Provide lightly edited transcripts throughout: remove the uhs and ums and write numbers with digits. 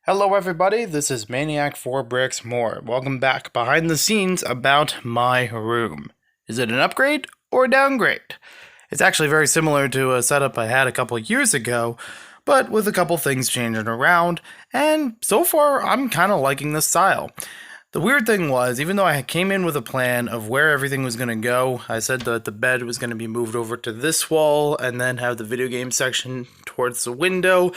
Hello everybody, this is Maniac 4 Bricks More. Welcome back behind the scenes about my room. Is it an upgrade or a downgrade? It's actually very similar to a setup I had a couple years ago, but with a couple things changing around, and so far I'm kind of liking this style. The weird thing was, even though I came in with a plan of where everything was going to go, I said that the bed was going to be moved over to this wall and then have the video game section towards the window.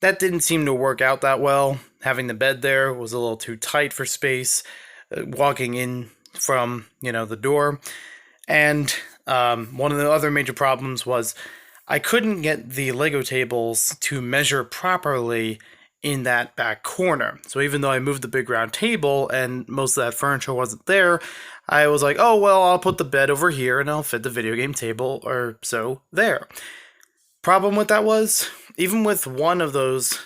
That didn't seem to work out that well. Having the bed there was a little too tight for space, walking in from, the door. And one of the other major problems was I couldn't get the Lego tables to measure properly in that back corner. So even though I moved the big round table and most of that furniture wasn't there, I was like, oh, well, I'll put the bed over here and I'll fit the video game table or so there. Problem with that was, even with one of those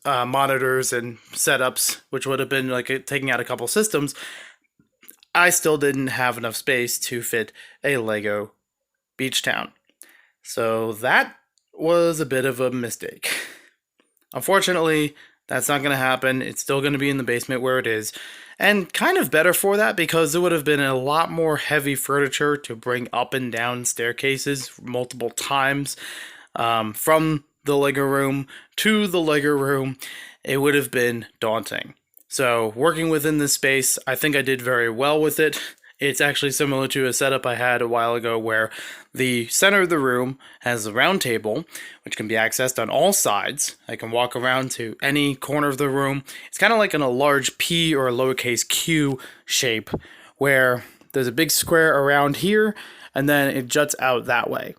monitors and setups, which would have been like taking out a couple systems, I still didn't have enough space to fit a Lego Beach Town. So that was a bit of a mistake. Unfortunately, that's not going to happen. It's still going to be in the basement where it is. And kind of better for that, because it would have been a lot more heavy furniture to bring up and down staircases multiple times. From the Lego room to the Lego room, it would have been daunting. So working within this space, I think I did very well with it. It's actually similar to a setup I had a while ago where the center of the room has a round table, which can be accessed on all sides. I can walk around to any corner of the room. It's kind of like in a large P or a lowercase q shape, where there's a big square around here, and then it juts out that way.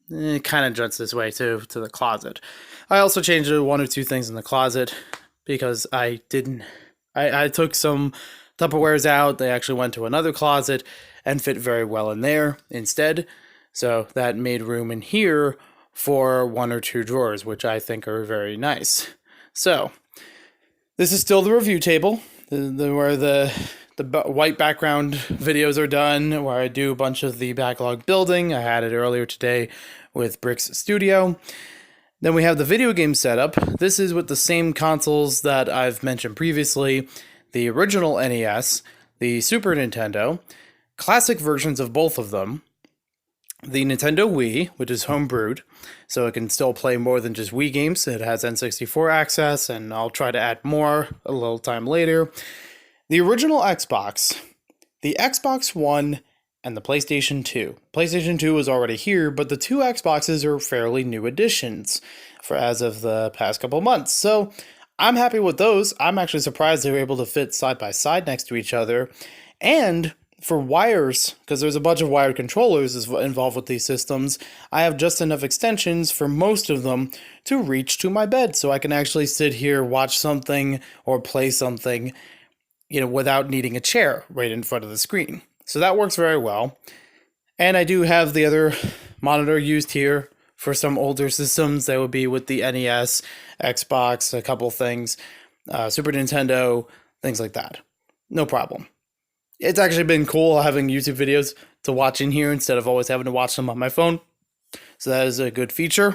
It kind of juts this way too, to the closet. I also changed one or two things in the closet because I took some Tupperwares out. They actually went to another closet and fit very well in there instead. So that made room in here for one or two drawers, which I think are very nice. So this is still the review table, where the white background videos are done, where I do a bunch of the backlog building. I had it earlier today with Bricks Studio. Then we have the video game setup. This is with the same consoles that I've mentioned previously: the original NES, the Super Nintendo, classic versions of both of them, the Nintendo Wii, which is homebrewed, so it can still play more than just Wii games. It has N64 access, and I'll try to add more a little time later. The original Xbox, the Xbox One, and the PlayStation 2. PlayStation 2 was already here, but the two Xboxes are fairly new additions as of the past couple months. So I'm happy with those. I'm actually surprised they were able to fit side by side next to each other. And for wires, because there's a bunch of wired controllers involved with these systems, I have just enough extensions for most of them to reach to my bed, so I can actually sit here, watch something, or play something, without needing a chair right in front of the screen. So that works very well. And I do have the other monitor used here for some older systems. That would be with the NES, Xbox, a couple things, Super Nintendo, things like that. No problem. It's actually been cool having YouTube videos to watch in here instead of always having to watch them on my phone. So that is a good feature.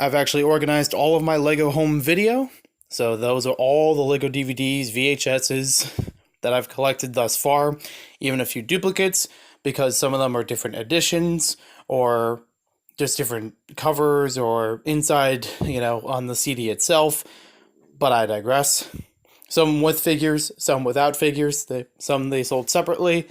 I've actually organized all of my Lego home video. So those are all the Lego DVDs, VHSs that I've collected thus far, even a few duplicates, because some of them are different editions or just different covers or inside, on the CD itself. But I digress. Some with figures, some without figures. Some they sold separately.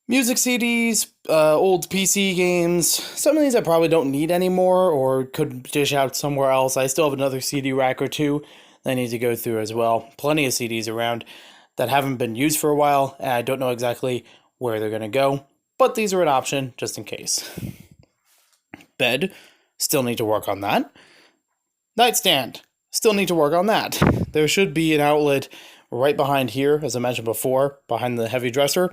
Music CDs, old PC games. Some of these I probably don't need anymore or could dish out somewhere else. I still have another CD rack or two that I need to go through as well. Plenty of CDs around that haven't been used for a while, and I don't know exactly where they're going to go. But these are an option just in case. Bed, still need to work on that. Nightstand, still need to work on that. There should be an outlet right behind here, as I mentioned before, behind the heavy dresser.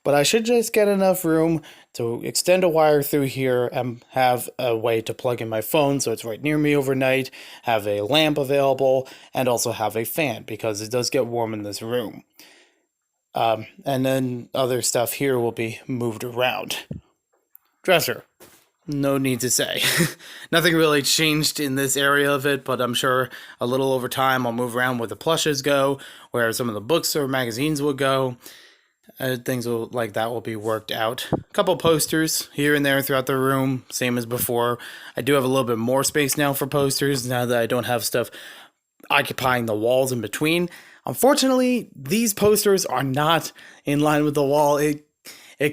But I should just get enough room to extend a wire through here and have a way to plug in my phone so it's right near me overnight, have a lamp available, and also have a fan because it does get warm in this room. And then other stuff here will be moved around. Dresser. No need to say. Nothing really changed in this area of it, but I'm sure a little over time I'll move around where the plushes go, where some of the books or magazines will go. Things like that will be worked out. A couple posters here and there throughout the room, same as before. I do have a little bit more space now for posters now that I don't have stuff occupying the walls in between. Unfortunately, these posters are not in line with the wall. It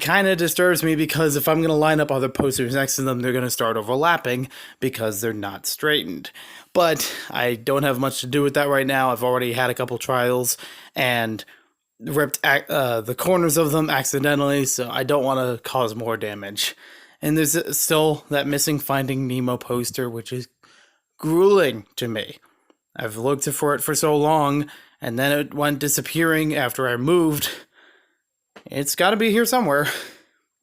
kind of disturbs me because if I'm going to line up other posters next to them, they're going to start overlapping because they're not straightened. But I don't have much to do with that right now. I've already had a couple trials and ripped the corners of them accidentally, so I don't want to cause more damage. And there's still that missing Finding Nemo poster, which is grueling to me. I've looked for it for so long, and then it went disappearing after I moved. It's got to be here somewhere.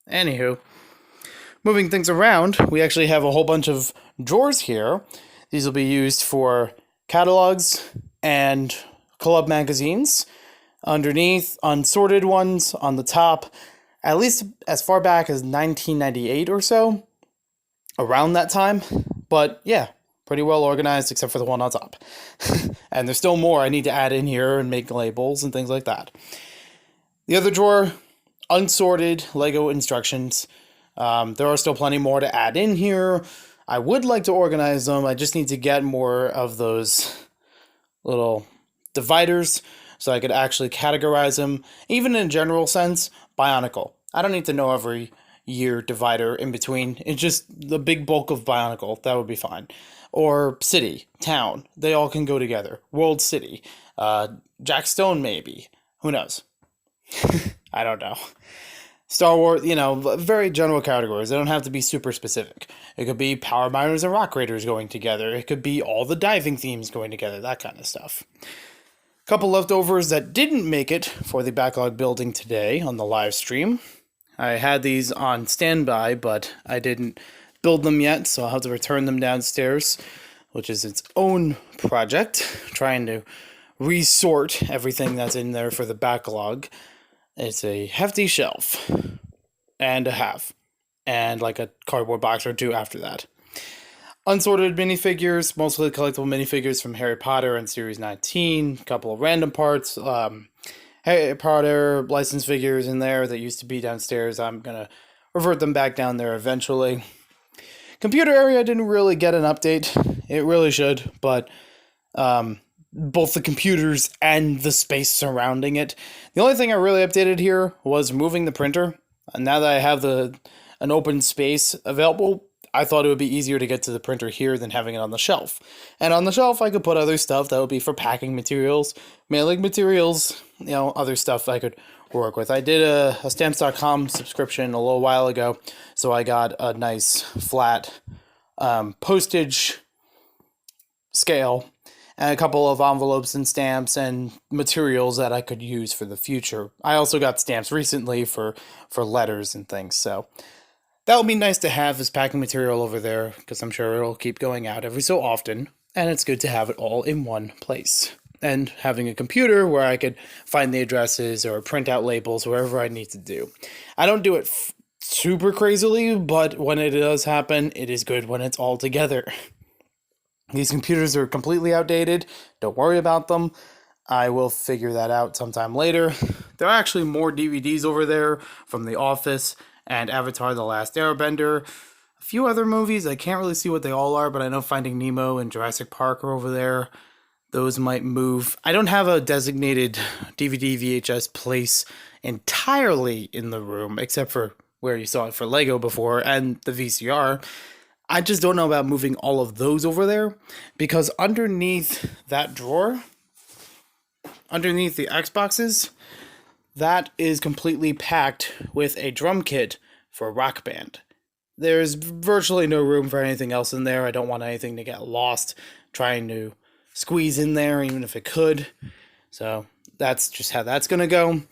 Anywho, moving things around, we actually have a whole bunch of drawers here. These will be used for catalogs and club magazines. Underneath, unsorted ones on the top, at least as far back as 1998 or so, around that time. But yeah, pretty well organized except for the one on top. And there's still more I need to add in here and make labels and things like that. The other drawer, unsorted Lego instructions. There are still plenty more to add in here. I would like to organize them. I just need to get more of those little dividers so I could actually categorize them. Even in a general sense, Bionicle. I don't need to know every year divider in between. It's just the big bulk of Bionicle. That would be fine. Or city, town. They all can go together. World City. Jack Stone, maybe. Who knows? I don't know. Star Wars, very general categories. They don't have to be super specific. It could be Power Miners and Rock Raiders going together. It could be all the diving themes going together, that kind of stuff. Couple leftovers that didn't make it for the backlog building today on the live stream. I had these on standby, but I didn't build them yet, so I'll have to return them downstairs, which is its own project, trying to resort everything that's in there for the backlog. It's a hefty shelf and a half, and like a cardboard box or two after that. Unsorted minifigures, mostly collectible minifigures from Harry Potter and Series 19. A couple of random parts. Harry Potter license figures in there that used to be downstairs. I'm going to revert them back down there eventually. Computer area didn't really get an update. It really should, but both the computers and the space surrounding it. The only thing I really updated here was moving the printer. And now that I have an open space available, I thought it would be easier to get to the printer here than having it on the shelf. And on the shelf, I could put other stuff that would be for packing materials, mailing materials, other stuff I could work with. I did a Stamps.com subscription a little while ago, so I got a nice flat postage scale and a couple of envelopes and stamps and materials that I could use for the future. I also got stamps recently for letters and things, so that would be nice to have as packing material over there, because I'm sure it'll keep going out every so often, and it's good to have it all in one place. And having a computer where I could find the addresses or print out labels, wherever I need to do. I don't do it super crazily, but when it does happen, it is good when it's all together. These computers are completely outdated. Don't worry about them. I will figure that out sometime later. There are actually more DVDs over there from The Office and Avatar: The Last Airbender. A few other movies, I can't really see what they all are, but I know Finding Nemo and Jurassic Park are over there. Those might move. I don't have a designated DVD VHS place entirely in the room, except for where you saw it for Lego before and the VCR. I just don't know about moving all of those over there, because underneath that drawer, underneath the Xboxes, that is completely packed with a drum kit for Rock Band. There's virtually no room for anything else in there. I don't want anything to get lost trying to squeeze in there, even if it could. So that's just how that's going to go.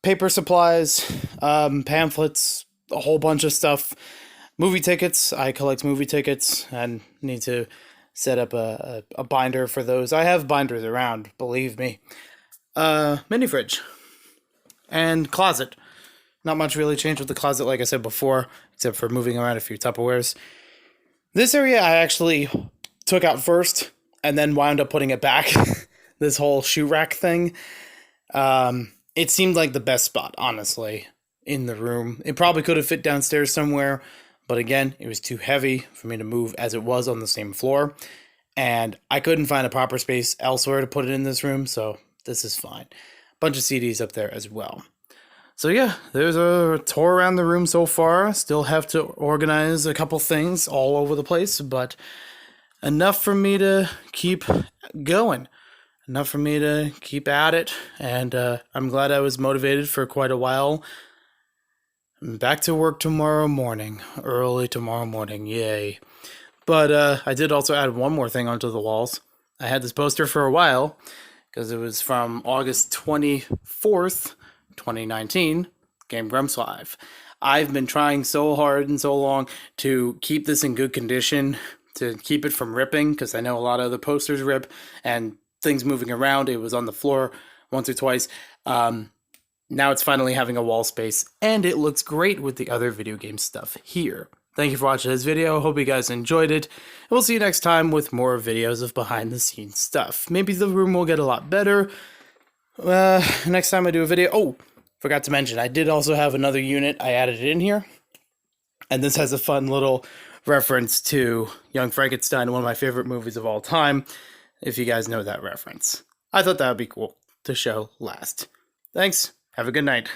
Paper supplies, pamphlets, a whole bunch of stuff. Movie tickets. I collect movie tickets and need to set up a binder for those. I have binders around, believe me. Mini fridge. And closet. Not much really changed with the closet, like I said before, except for moving around a few Tupperwares. This area I actually took out first and then wound up putting it back. This whole shoe rack thing. It seemed like the best spot, honestly, in the room. It probably could have fit downstairs somewhere, but again, it was too heavy for me to move as it was on the same floor. And I couldn't find a proper space elsewhere to put it in this room, so this is fine. Bunch of CDs up there as well. So yeah, there's a tour around the room so far. Still have to organize a couple things all over the place, but enough for me to keep going. Enough for me to keep at it, and I'm glad I was motivated for quite a while. I'm back to work tomorrow morning, early tomorrow morning, yay. But I did also add one more thing onto the walls. I had this poster for a while, because it was from August 24th, 2019, Game Grumps Live. I've been trying so hard and so long to keep this in good condition, to keep it from ripping, because I know a lot of the posters rip, and things moving around. It was on the floor once or twice. Now it's finally having a wall space, and it looks great with the other video game stuff here. Thank you for watching this video. Hope you guys enjoyed it. And we'll see you next time with more videos of behind the scenes stuff. Maybe the room will get a lot better. Next time I do a video. Oh, forgot to mention, I did also have another unit. I added it in here. And this has a fun little reference to Young Frankenstein, one of my favorite movies of all time, if you guys know that reference. I thought that would be cool to show last. Thanks. Have a good night.